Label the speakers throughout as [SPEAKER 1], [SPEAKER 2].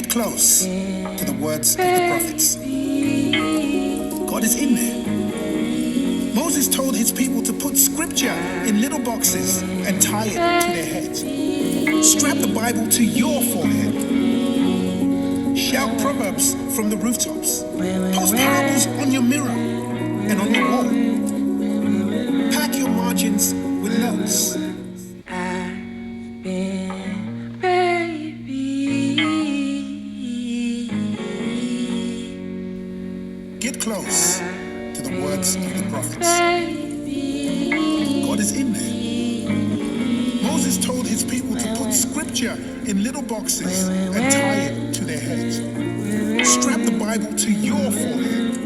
[SPEAKER 1] Get close to the words of the prophets. God is in there. Moses told his people to put scripture in little boxes and tie it to their heads. Strap the Bible to your forehead. Shout proverbs from the rooftops. Post parables on your mirror and on your wall. Pack your margins with notes. Get close to the words of the prophets. God is in there. Moses told his people to put scripture in little boxes and tie it to their heads. Strap the Bible to your forehead.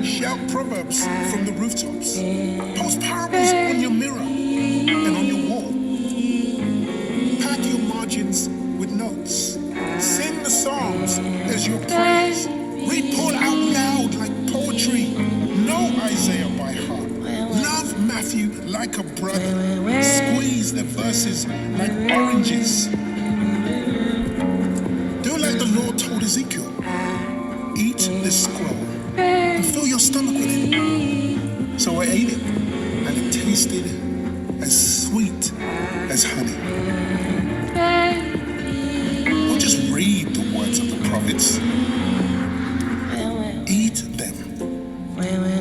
[SPEAKER 1] Shout proverbs from the rooftops. Post parables on your mirror and on your wall. Pack your margins with notes. Sing the Psalms as your prayers. Read Paul out loud like poetry. Know Isaiah by heart. Love Matthew like a brother. Squeeze the verses like oranges. Do like the Lord told Ezekiel. Eat this scroll and fill your stomach with it. So I ate it, and it tasted as sweet as honey. Don't just read the words of the prophets. Eat them.
[SPEAKER 2] Where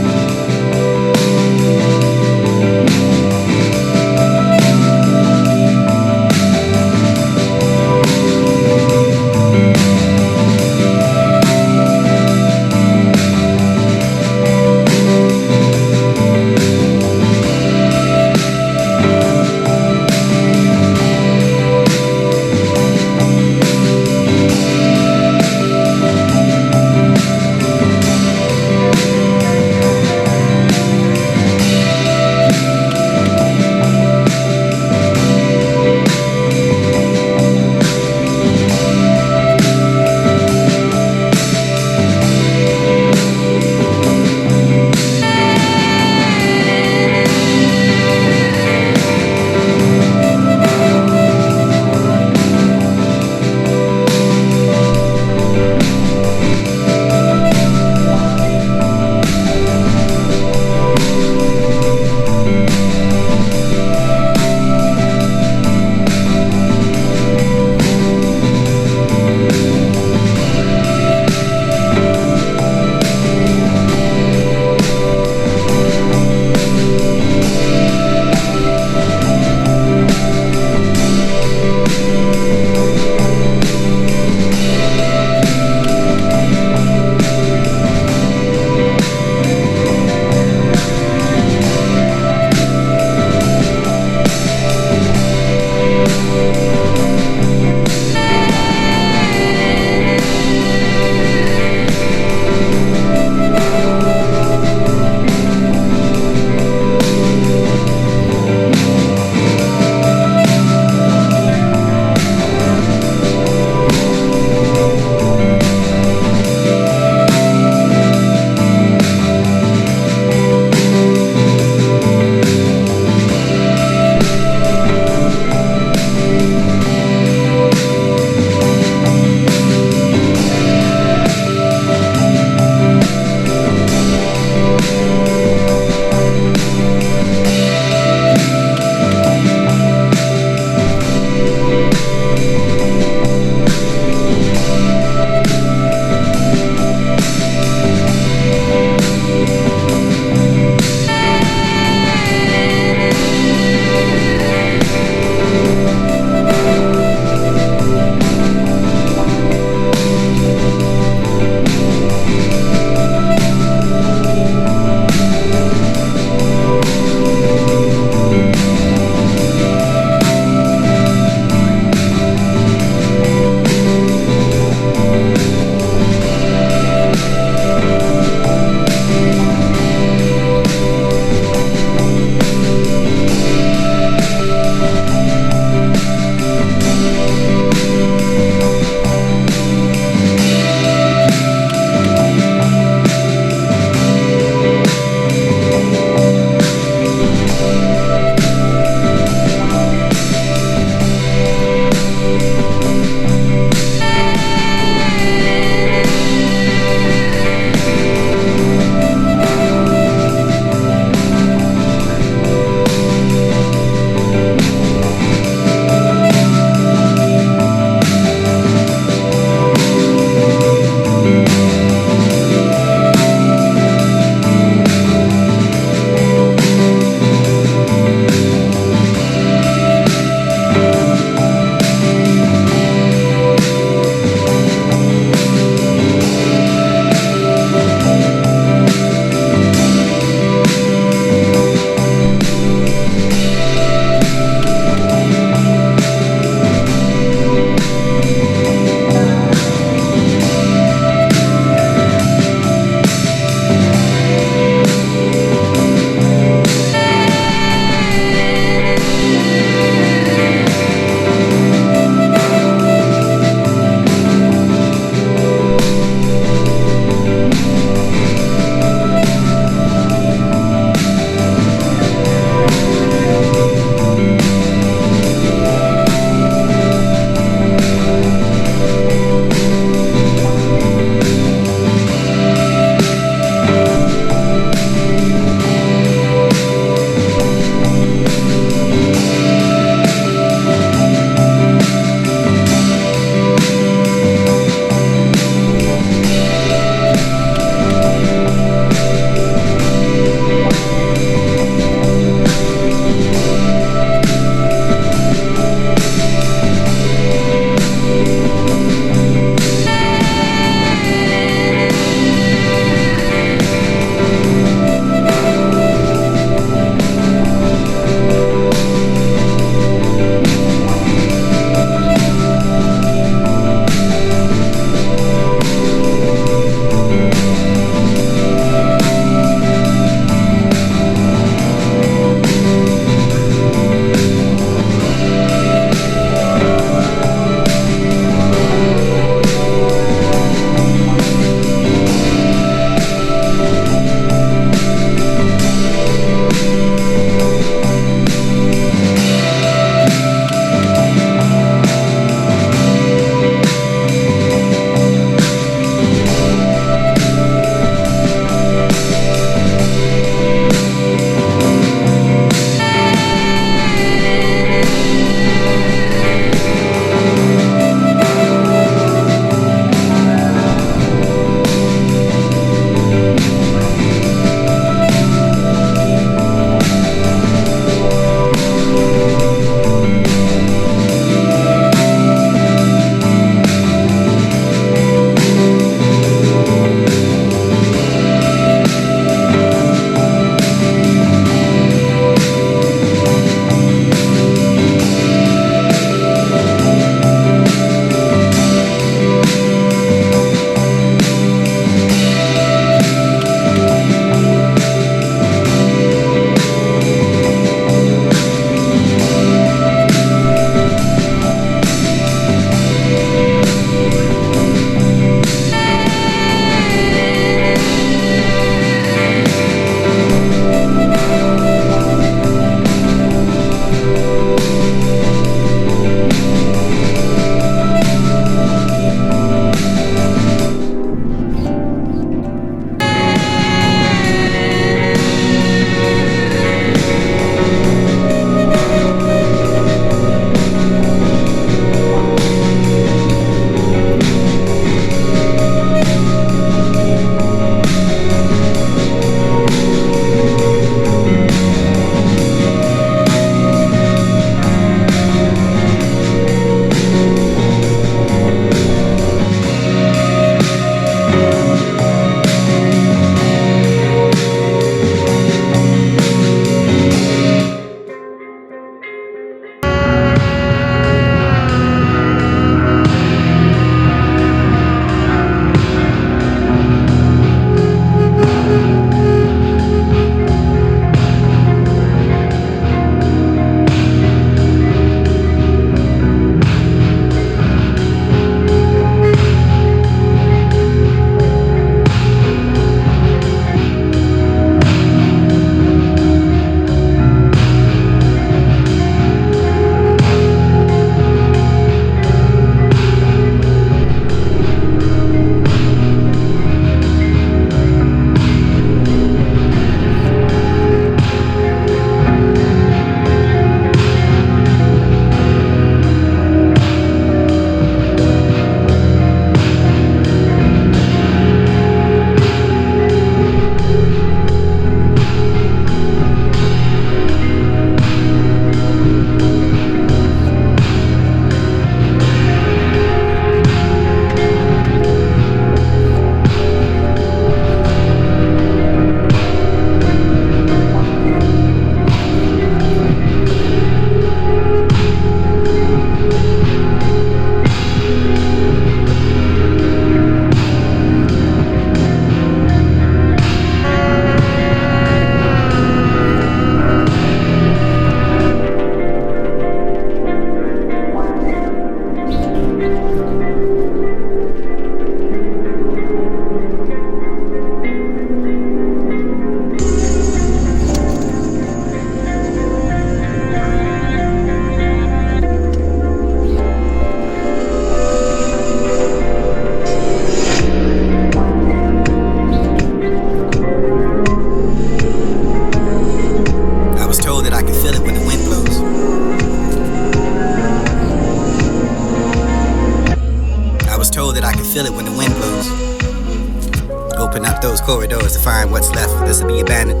[SPEAKER 2] is to find what's left for this to be abandoned.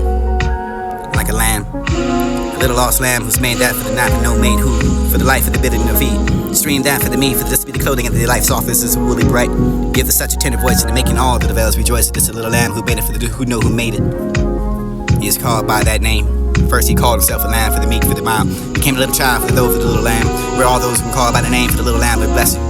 [SPEAKER 2] Like a lamb, a little lost lamb who's made that for the night and no made who, for the life of the bitter no feet. Stream that for the me, for this to be the clothing of the life's office is woolly bright. Give the such a tender voice to the making all the veils rejoice. This a little lamb who made it for the who know who made it. He is called by that name. First he called himself a lamb for the meek, for the mild. Became a little child for the those for the little lamb. Where all those who can call by the name for the little lamb would bless you.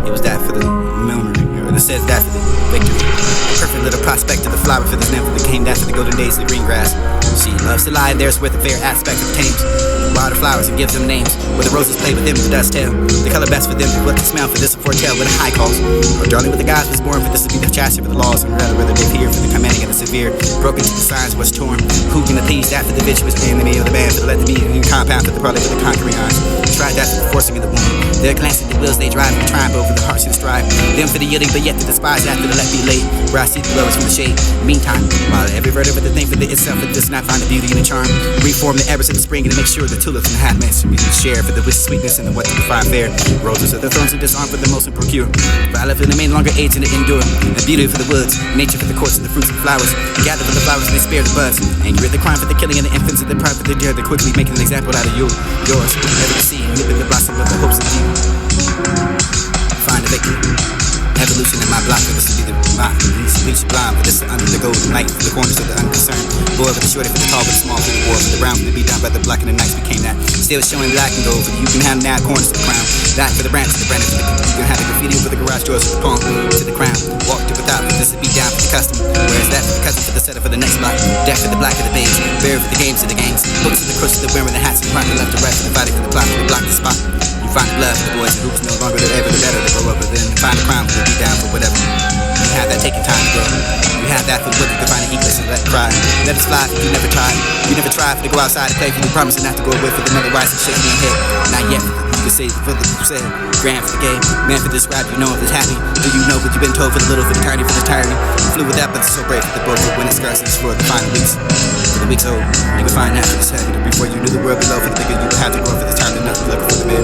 [SPEAKER 2] It was that for the memory, or it says that for the victory. A perfect little prospect of the flower for this nymph became that for the golden days of the green grass. She loves to lie, there's with a fair aspect of tames. Wild flowers and gives them names. Where the roses play with them, the dust tell. The color best for them, what to smell for this a foretell with a high calls. Or darling with the gods was born for this to be the chassis for the laws. And rather they fear for the commanding of the severe. Broken to the signs was torn. Who can appease that for the virtuous enemy of the band? For the let the be in compound for the product of the conquering eyes. Tried that for the forcing of the womb. Their glancing the wheels they drive and triumph over the hearts and strive. Them for the yielding but yet to despise after the let be late. Where I see the lowest from the shade. Meantime, while every verdict of the thing for the itself it does not find the beauty and the charm. Reform the errors of the spring and make sure the tulips and the half man we can share for the wish sweetness and the what to find fair. Roses of the thorns and disarm for the most and procure. Violet for the main longer age and the endure. And beauty for the woods, nature for the courts and the fruits and flowers. Gather for the flowers and they spare the buds. Angry at the crime for the killing of the infants and the pride for the deer. They're quickly making an example out of you. Yours, never to see, nipping the blossom of the hopes of you. Find a victory. Evolution in my block for this to be the mock. Bleach blind for this under the golden light for the corners of the unconcerned. Boy for the shorty for the tall for the small for the war for the brown for the beat down by the black and the nights became that. Still showing black and gold for you can have now corners to the crown. That for the branches, the branches for the you can have the graffiti over the garage doors for the palm to the crown. Walk to without for this to be down for the custom. Whereas that for the cousin for the setup for the next block. Death for the black of the beige. Bear for the games of the gangs. Books for the crooks for the wearing the hats and the right and left to right for the fighting for the block for the block the spot. Find the blood for the boys and hoops no longer the ever the better to grow up with them. Find the crime for the beat down for whatever. You have that taking time to grow. You have that for what you can find and eat this and let cry. Let it slide if you never tried. You never tried for to go outside and play for you promising not to go away for the mother wives and shaking your head. Not yet. You can say for the said. Grand for the game. Man for describe you know if it's happy. Do you know what you've been told for the little for the tiny for the tyranny? Flew with that but it's so brave for the boat when it's scarces for the final weeks. For the weeks old. You can find that for the second. Before you knew the world below for the bigger you would have to grow for the time enough to look for the man.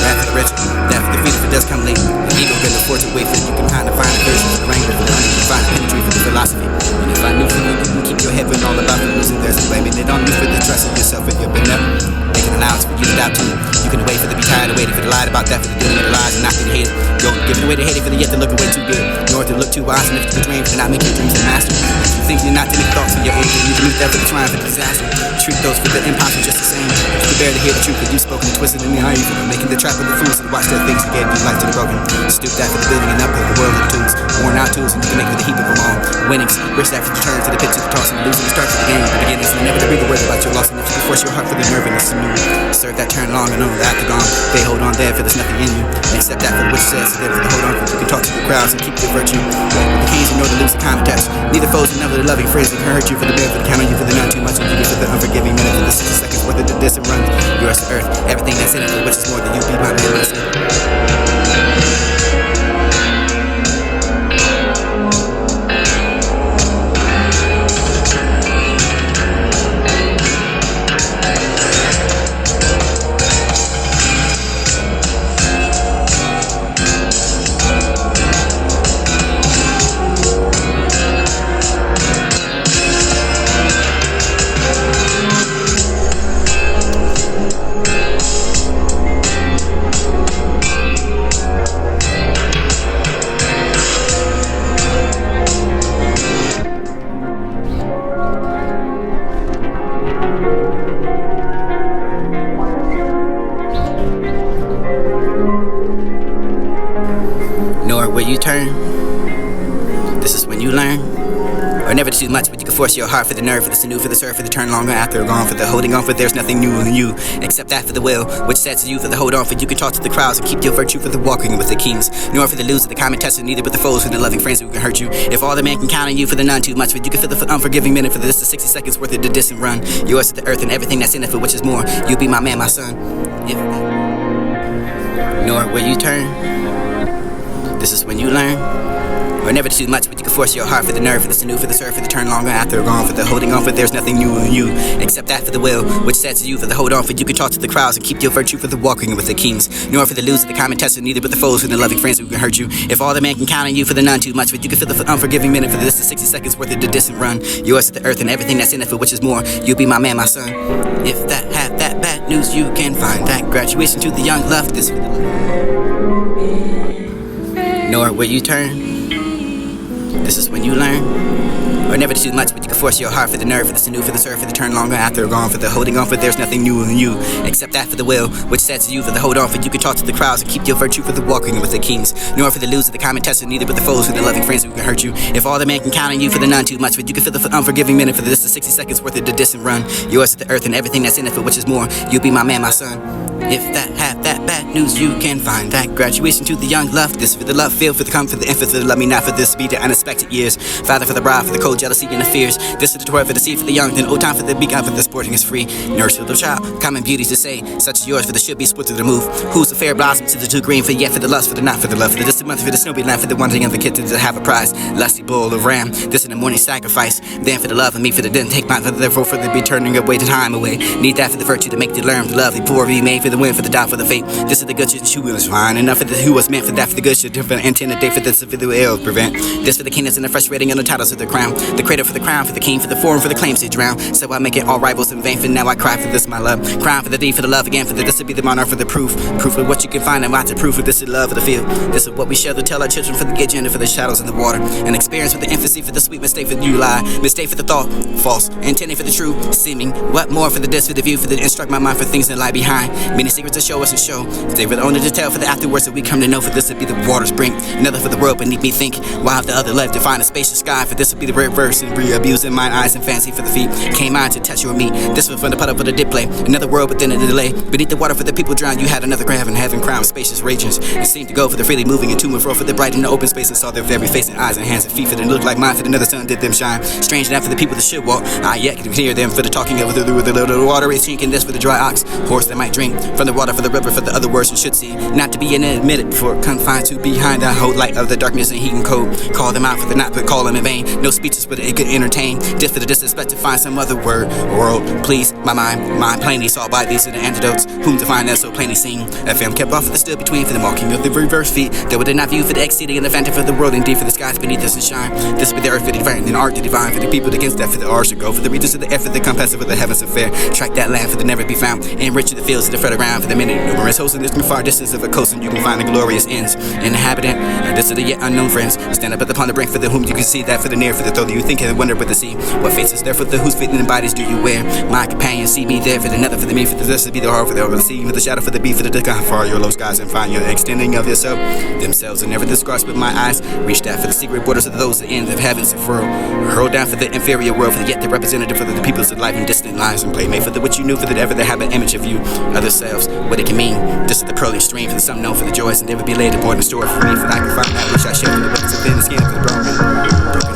[SPEAKER 2] That for the rich, that for the feet if it does come late. The ego can afford to wait for it. You can find a version of the wrangler for the honey. You can find a penetrate for the philosophy. And if I knew for you, you can keep your head when all about the losing. There's a blaming it on you for the trust of yourself if you've been never. Making allowance for you to doubt too. You can wait for the be tired of waiting for the lie about that for the doing of the lies and not for the hate. Don't give it away to hate it for the yet to look away too good. Nor to look too wise and if you dream to not make your dreams a master. If you think you're not to make thoughts of your own, you can meet that for the triumph of disaster. Treat those for the impossible just the same. You bear to hear the truth that you've spoken and twisted in the eye for making the trap of the fools and watch their things that gave you life to the broken. Stoop that for the building and up of the world of the tools. Worn out tools and you can make for the heap of them all. Winnings, rich that for the turn to the pitch of the toss and losing the start to the game. The beginnings and never to read the word about your loss and if you can force your heart for the nerve and it's new. Serve that turn long and on the after gone. They hold on there for there's nothing in you. And accept that for the witch says so then for the hold on for you can talk to the crowds and keep your virtue. With the keys you know to lose the common touch. Neither foes and never the loving friends that can hurt you for the bad for the count on you for the not too much and you for the unforgiving minute for the 60 seconds worth of the distant runs. Yours to earth, everything that's in it for which is more than you be my man, my son. Where you turn, this is when you learn. Or never too much, but you can force your heart for the nerve, for the sinew, for the surf, for the turn longer after gone, for the holding on, for there's nothing new in you, except that for the will, which sets you for the hold on, for you can talk to the crowds and keep your virtue for the walking with the kings, nor for the lose of the common test, neither but the foes for the loving friends who can hurt you. If all the man can count on you for the none too much, but you can feel the unforgiving minute for this, the 60 seconds worth of the distant run. Yours to the earth and everything that's in it, for which is more. You be my man, my son. If nor where you turn, this is when you learn. Or never too much, but you can force your heart for the nerve, for the sinew, for the surf, for the turn longer after gone, for the holding on, for there's nothing new in you, except that for the will, which says to you, for the hold on, for you can talk to the crowds and keep your virtue, for the walking with the kings, nor for the loser, the common tester, neither but the foes, for the loving friends who can hurt you. If all the man can count on you for the none too much, but you can feel the unforgiving minute, for this is 60 seconds worth of the distant run, yours to the earth and everything that's in it, for which is more, you be my man, my son. If that have that bad news, you can find that graduation to the young love, this for the nor will you turn. This is when you learn. Or never too much, but you can force your heart for the nerve, for the sinew, for the surf, for the turn longer after gone, for the holding on, for there's nothing new in you, except that for the will, which says to you, for the hold on, for you can talk to the crowds and keep your virtue, for the walking with the kings, nor for the loser, the common tester, neither but the foes, for the loving friends who can hurt you. If all the man can count on you for the none too much, but you can feel the unforgiving minute, for this is 60 seconds worth of the distant run, yours to the earth and everything that's in it, for which is more, you be my man, my son. If that have that bad news, you can find that graduation to the young love, this for the love feel, for the come, for the infant, for the love me not, for this be the unexpected years, father for the bride, for the cold jealousy and the fears, this is the toy for the seed for the young, then old time for the begun, for the sporting is free, nurse to the child, common beauties to say, such as yours for the should be split to the move, who's the fair blossom to the too green, for yet for the lust, for the not, for the love, for the distant month, for the snowy land, for the wanting of the kitten to have a prize, lusty bull of ram, this in the morning sacrifice, then for the love of me, for the didn't take mine, for the therefore for the be turning away the time away, need that for the virtue to make the learn, the love, the poor be made for the win, for the die, for the fate, this is the good shit who was fine, enough for the who was meant for that, for the good shit, different intent, a day for this, for the ill prevent, this for the king that's in the frustrating and the titles of the crown, the cradle for the crown, for the king, for the forum, for the claims to drown, so I make it all rivals in vain, for now I cry for this my love, crying for the deed, for the love again, for the this to be the monarch, for the proof of what you can find and why to prove, for this is love of the field, this is what we share to tell our children, for the good gender, for the shadows in the water, an experience for the infancy, for the sweet mistake, for you lie, mistake for the thought, false, intending for the true, seeming, what more for the this, for the view, for the instruct my mind, for things that lie behind, many secrets to show us and show, they were the only to tell, for the afterwards that we come to know, for this to be the water's brink, another for the world beneath me think, why have the other left to find a spacious sky, for this will be the reverse and re-abuse in mine eyes and fancy for the feet, came on to touch you and me, this was from the puddle for the dip play, another world within a delay, beneath the water for the people drown, you had another grave in heaven crown, spacious regions, it seemed to go for the freely moving and to and fro, for the bright in the open space and saw their very face and eyes and hands and feet, for the look like mine, for another sun did them shine, strange enough for the people that should walk, I yet can hear them for the talking of the little water is sinking, this for the dry ox, horse that might drink, from the water for the river, for the other words you should see, not to be admitted before confined to behind the whole light of the darkness and heat and cold, call them out for the not but call them in vain, no speeches but it could entertain, just for the disrespect to find some other word, world, please, my mind plainly saw by these are the antidotes, whom to find as so plainly seen, a film kept off of the still between, for the marking of the reverse feet, that would not view for the exceeding and the phantom for the world, indeed for the skies beneath us and shine, this be the earth for the divine, and art to divine, for the people against that, for the R should go, for the regions of the earth, for the compass for the heavens and fair, track that land for the never be found, enrich the fields to the further ground, for the many numerous hosts in this far distance of a coast, and you can find the glorious ends, inhabitant, and this are the yet unknown friends, stand up upon the brink for the whom you can see that for the near, for the though you think and wonder with the sea, what faces there for the whose fitting bodies do you wear, my companion see me there, for the another for the me, for the this to be the heart for the oversea, for the shadow for the beat, for the how far your low skies and find your extending of yourself, themselves are never described but my eyes, reach that for the secret borders of those that end of heavens and furl, hurl down for the inferior world, for the yet the representative for the peoples of life and distant lives and playmate, for the which you knew, for the ever that have an image of you, other selves, what it can mean, this is the pearly stream, for the some known for the joys and never be laid aboard the store for me, for I can find that which I share for the weapons of the skin for the broken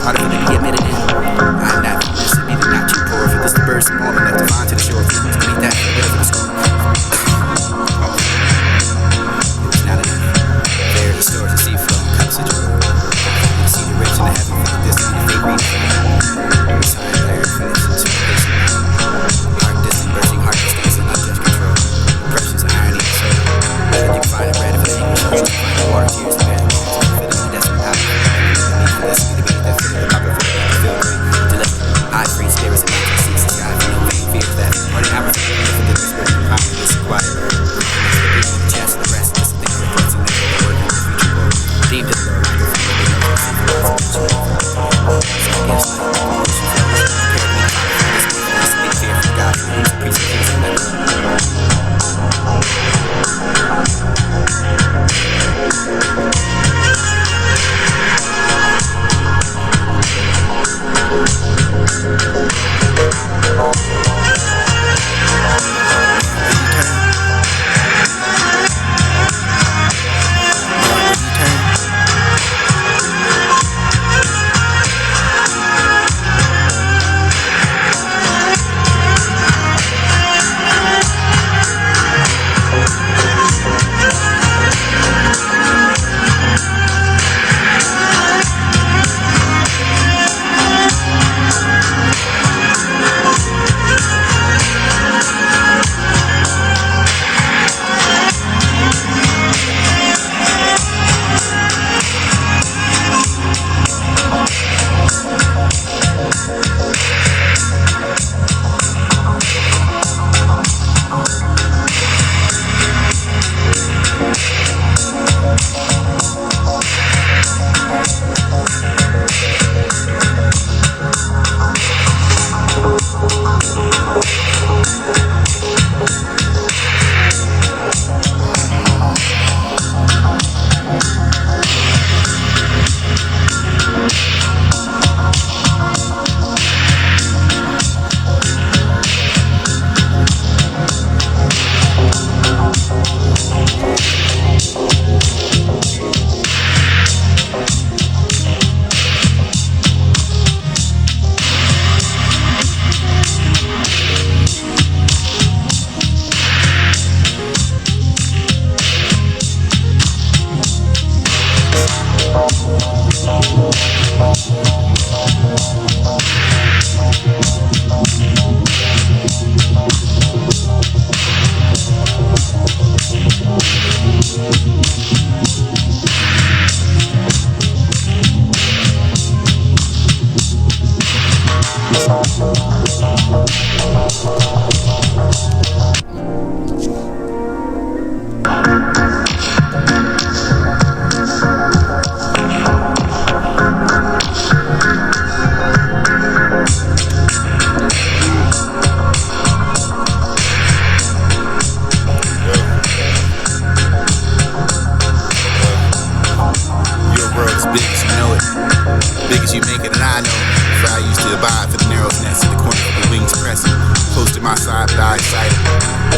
[SPEAKER 2] hearted for the be admitted in, I'm not for this to be the not too poor, for this the birds and all enough to find to the shore, for to meet that for the score. It was not enough, there the stores to see from cups of joy, to see the rich and the heaven for the distance, the fake reading for the sign there finished to the patient, heart distant, bursting heart distance and unjust control, precious irony and soul, whether you can find a bread for the English, or find the water tears the bad, for the desperate power, for the beneath that for the proper for the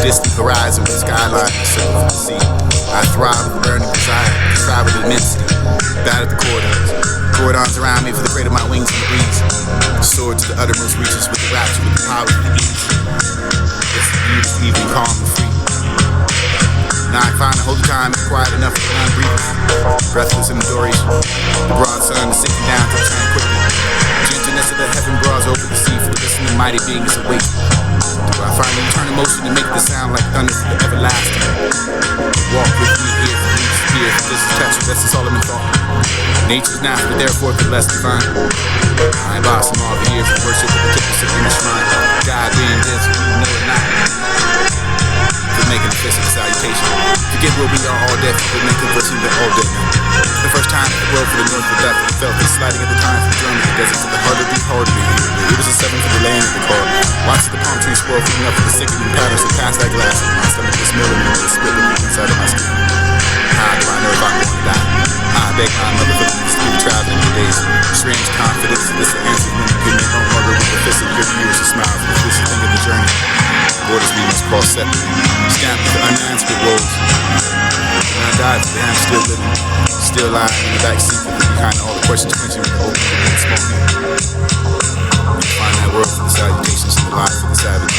[SPEAKER 2] distant horizon with skyline and circle for the sea. I thrive with burning desire, thrive with immensity. Bat at the cordons around me for the freight of my wings in the breeze. Soar to the uttermost reaches with the rapture, with the power of the ease. It's the beautiful evening, calm and free. Now I find the holy time is quiet enough for the breathing, breathless in adoration. The broad sun is sinking down to tranquility. Gentleness of the heaven bras over the sea for the listening mighty being is awake. Do I find the eternal motion to make the sound like thunder for the everlasting? Walk with me here from each here. This is touch, this is all I'm in thought. Nature's natural, therefore the less divine. I boss them all the years of worship at the temple sitting in the shrine. God being this, you know it not. We're making a physical salutation. Forget where we are all dead, we're making what's even all dead. For the first time in the world for the north of death, felt this sliding at the time from the drum of the desert to the heart of the hard to be. It was a 7 for the land of the car. Watching the palm trees swirl, filling up with the sickening patterns that pass that glass. My stomach was milling into the split of inside of my skin. How do I know if I'm going to die? I beg my mother for the speed traveling the days. Strange confidence, this the answer when you can no longer with the fist of your years to smile for the fish you think of the journey. Borders we must cross separately. Stamped with the unanswered woes. When I died today, I'm still living. Still lying in the backseat behind all the questions quenching with the open and smoking. You find that word for the salutations and the lies for the savage.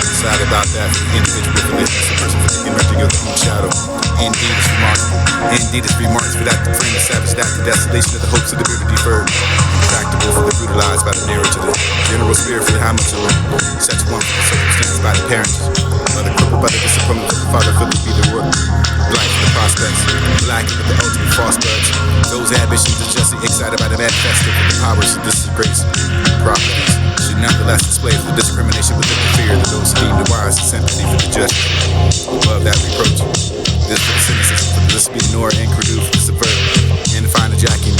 [SPEAKER 2] Decide about that for the individual for this, the person for the emerging of the own shadow. Indeed, it's remarkable. Indeed, it's remarkable that the frame of savage, that the desolation of the hopes of the bitter deferred. Intractable for the brutalized by the narrow to the general spirit for the how much alone. Such one for the circumstances by the parents. Mother crippled by the disappointment of the father filled to be the work. Blind for the prospects. Lacking with the ultimate false buds. Those ambitions are justly excited by the manifesto for the powers of disgrace. Properties should nonetheless display for the discrimination within the fear of those deemed the wise and sympathy for the just. Above that reproach. This for the cynicism, for the lisping nor incredulity for the subvert. And to find the jacking.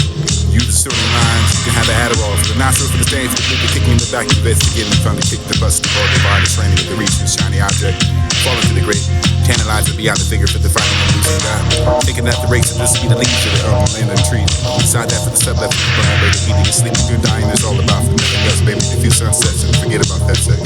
[SPEAKER 2] Use the certain lines, you can have the Adderall for the nostrils for the stage, for the kicking in the back, investigating from the kick, the bust, the ball, the body, the training of the reach, the shiny object, falling to the great, tantalizing beyond the figure for the fighting and losing God. Thinking that the race of this be the lead to the urban land of the trees. Beside that for the sub left, the burn, but the eating and sleeping, you're dying, it's all about for nothing else, baby. If you sunsets and forget about that sex.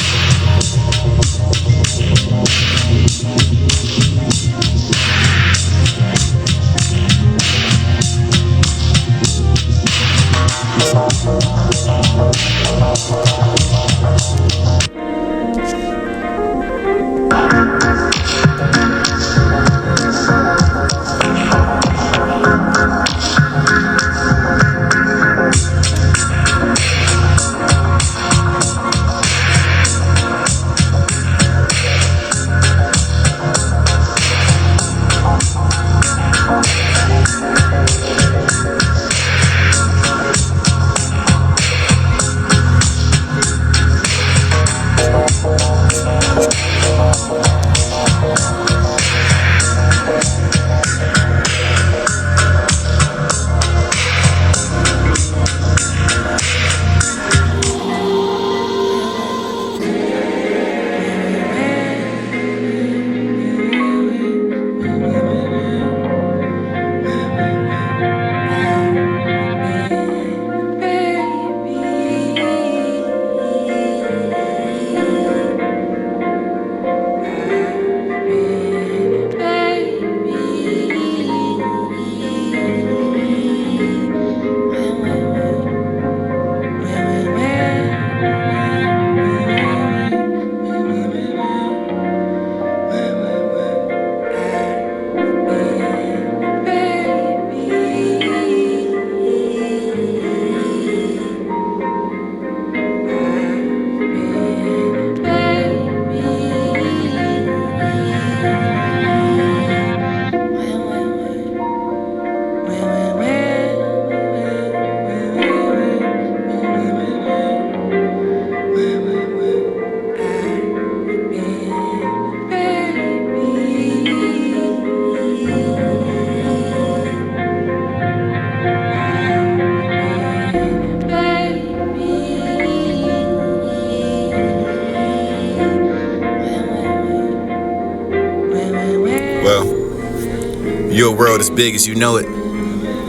[SPEAKER 2] Your world is big as you know it,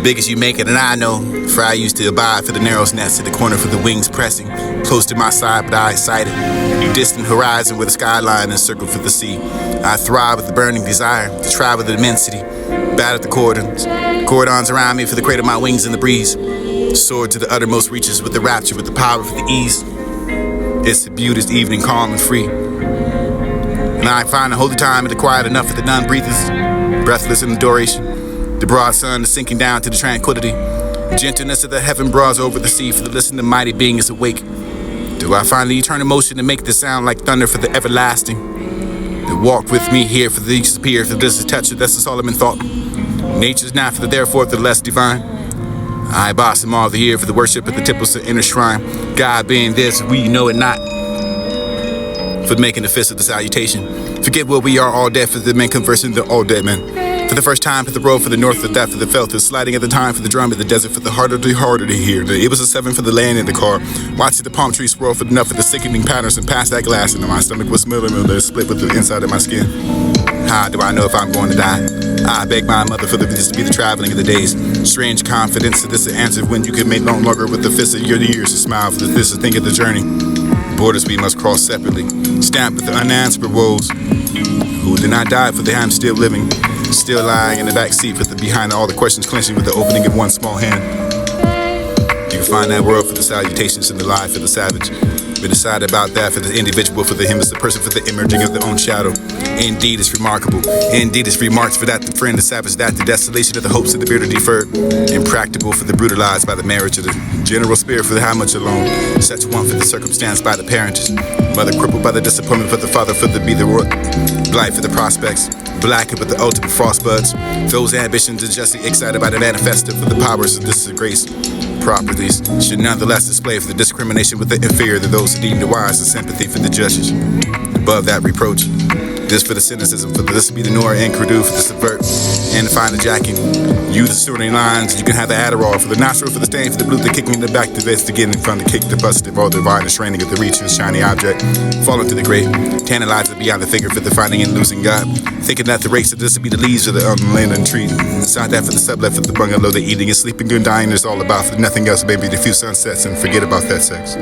[SPEAKER 2] big as you make it, and I know, for I used to abide for the narrow nets to the corner for the wings pressing, close to my side but I excited.
[SPEAKER 3] Distant horizon with a skyline encircled for the sea. I thrive with the burning desire to travel the immensity. Bat at the cordons around me for the cradle of my wings in the breeze. Soar to the uttermost reaches with the rapture, with the power, for the ease. It's the beauteous evening, calm and free. And I find the holy time in the quiet enough for the none breathers, breathless in the duration. The broad sun is sinking down to the tranquility. Gentleness of the heaven broads over the sea, for the listening mighty being is awake. Do I find the eternal motion to make the sound like thunder for the everlasting? To walk with me here for the disappear, for this is touch, that's the Solomon thought. Nature's not for the therefore, the less divine. I boss them all the year for the worship at the temples of inner shrine. God being this, we know it not. For making the fist of the salutation. Forget what we are all dead for the men conversing, the all dead men. For the first time, for the road, for the north, for the depth, for the felt, the sliding at the time, for the drum at the desert, for the harder to hear. It was a 7 for the land in the car. Watching the palm trees swirl for enough of the sickening patterns and past that glass into my stomach was milling, split with the inside of my skin. How do I know if I'm going to die? I beg my mother for this to be the traveling of the days. Strange confidence that this is answered when you can make no longer with the fist of your years to smile for this is think of the journey. Borders we must cross separately, stamped with the unanswered woes. Who did not die for the I'm still living, still lying in the back seat with the behind all the questions clenching with the opening of one small hand. You can find that word for the salutations in the life of the savage. Been decided about that for the individual, for the him is the person, for the emerging of their own shadow. Indeed, it's remarkable. Indeed, it's remarked for that the friend, the savage, that the desolation of the hopes of the bitter deferred. Impractical for the brutalized by the marriage of the general spirit, for the how much alone. Such one for the circumstance by the parentage. Mother crippled by the disappointment, for the father, for the be the blight for the prospects. Blackened with the ultimate frost buds. Those ambitions are justly excited by the manifesto for the powers of disgrace. Properties should nonetheless display for the discrimination with the inferior to those who deem the wise and sympathy for the judges. Above that reproach, this for the cynicism, for this be the Nora and Crudu, for the subvert, and to find the jacking. Use the sorting lines, you can have the Adderall, for the nostril, for the stain, for the blue, the kicking in the back, the vest, the getting from the kick, the bust, the all divine, the straining of the reach of the shiny object, falling to the grave, tantalizing beyond the figure for the finding and losing God, thinking that the race of this would be the leaves of the land and tree. Inside that for the sublet, for the bungalow, the eating and sleeping, good dying is all about, for nothing else, maybe the few sunsets and forget about that sex.